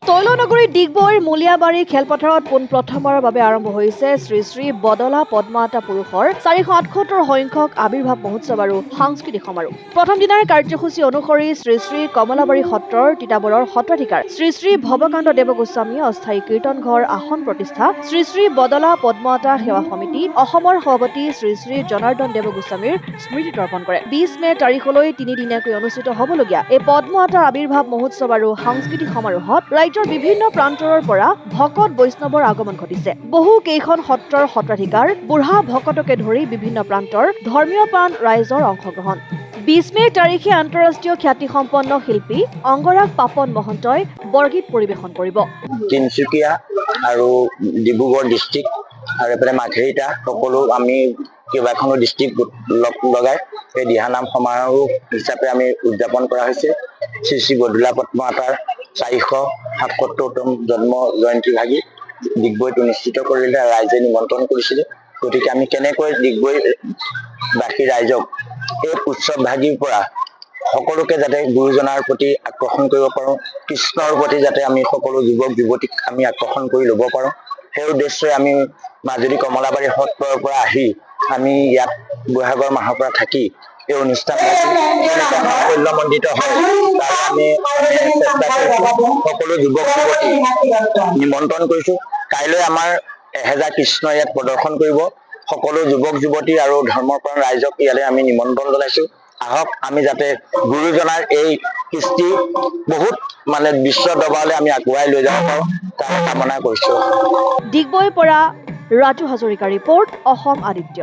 তৈলনগৰী ডিগবৈৰ মূলিয়াবাৰী খেলপথাৰত পোনপ্ৰথমবাৰৰ বাবে আৰম্ভ হৈছে শ্ৰী শ্ৰী বদলা পদ্মাৱতা পুৰুষৰ 478 সংখ্যক আৱিৰ্ভাৱ মহোৎসৱ আৰু সাংস্কৃতিক সমাৰোহ। প্ৰথম দিনাৰ কাৰ্যসূচী অনুসৰি শ্ৰী শ্ৰী কমলাবাৰী সত্ৰৰ তিতাবৰৰ সত্ৰাধিকাৰ শ্ৰী শ্ৰী ভৱকান্ত দেৱ গোস্বামীয়ে অস্থায়ী কীৰ্তন ঘৰ আসন প্ৰতিষ্ঠা, শ্ৰী শ্ৰী বদলা পদ্মাৱতা সেৱা সমিতি অসমৰ সভাপতি শ্ৰী শ্ৰী জনাৰ্দন দেৱ গোস্বামীৰ স্মৃতি তৰ্পণ কৰে। 20 মে তাৰিখলৈ 3 দিনীয়াকৈ অনুষ্ঠিত হ'বলগীয়া এই পদ্মাৱতাৰ আৱিৰ্ভাৱ মহোৎসৱ আৰু সাংস্কৃতিক সমাৰোহত ৰাজ্যৰ বিভিন্ন প্ৰান্তৰৰ পৰা ভকত বৈষ্ণৱৰ আগমন ঘটিছে। বহু কেইখন সত্ৰৰ সত্ৰাধিকাৰ, বুঢ়া ভকতকে ধৰি বিভিন্ন প্ৰান্তৰ ধৰ্মীয় প্ৰাণ ৰাইজৰ অংশগ্ৰহণ। 20 মে তাৰিখে আন্তঃৰাষ্ট্ৰীয় খ্যাতিসম্পন্ন শিল্পী অংগৰাগ পাপন মহন্তই বৰগীত পৰিৱেশন কৰিব। তিনিচুকীয়া আৰু ডিব্ৰুগড় ডিষ্ট্ৰিক্ট আৰু এফালে মাঘেৰিটা সকলো আমি কেইবাখনো ডিষ্ট্ৰিক্ট লগাই এই দিহানাম সমাৰোহ হিচাপে আমি উদযাপন কৰা হৈছে। শ্ৰী শ্ৰী বদলা পদ্মাৱতাৰ 477তম জন্ম জয়ন্তী ভাগি ডিগবৈত অনুষ্ঠিত কৰিলে, ৰাইজে নিমন্ত্ৰণ কৰিছিলে। গতিকে আমি কেনেকৈ ডিগবৈবাসী ৰাইজক এই উৎসৱ ভাগিৰ পৰা সকলোকে যাতে গুৰুজনাৰ প্ৰতি আকৰ্ষণ কৰিব পাৰোঁ, কৃষ্ণৰ প্ৰতি যাতে আমি সকলো যুৱক যুৱতীক আমি আকৰ্ষণ কৰি ল'ব পাৰোঁ, সেই উদ্দেশ্যে আমি মাজুলী কমলাবাৰী সত্ৰৰ পৰা আহি আমি ইয়াত বহাগৰ মাহৰ পৰা থাকি এই অনুষ্ঠান সাফল্যমণ্ডিত হয় তাৰ আমি চেষ্টা কৰিছোঁ। সকলো যুৱক যুৱতী নিমন্ত্ৰণ কৰিছোঁ। কাইলৈ আমাৰ 1000 কৃষ্ণ ইয়াত প্ৰদৰ্শন কৰিব। সকলো যুৱক যুৱতী আৰু ধৰ্মপ্ৰাণ ৰাইজক ইয়ালৈ আমি নিমন্ত্ৰণ জনাইছোঁ। আহক আমি যাতে গুৰুজনাৰ এই কৃষ্টি বহুত বিশ্ব দৰবাৰলৈ আমি আগুৱাই লৈ যাব পাৰোঁ তাৰ কামনা কৰিছোঁ। ডিগবৈৰ পৰা ৰাজু হাজৰিকা ৰিপৰ্ট, অসম আদিত্য।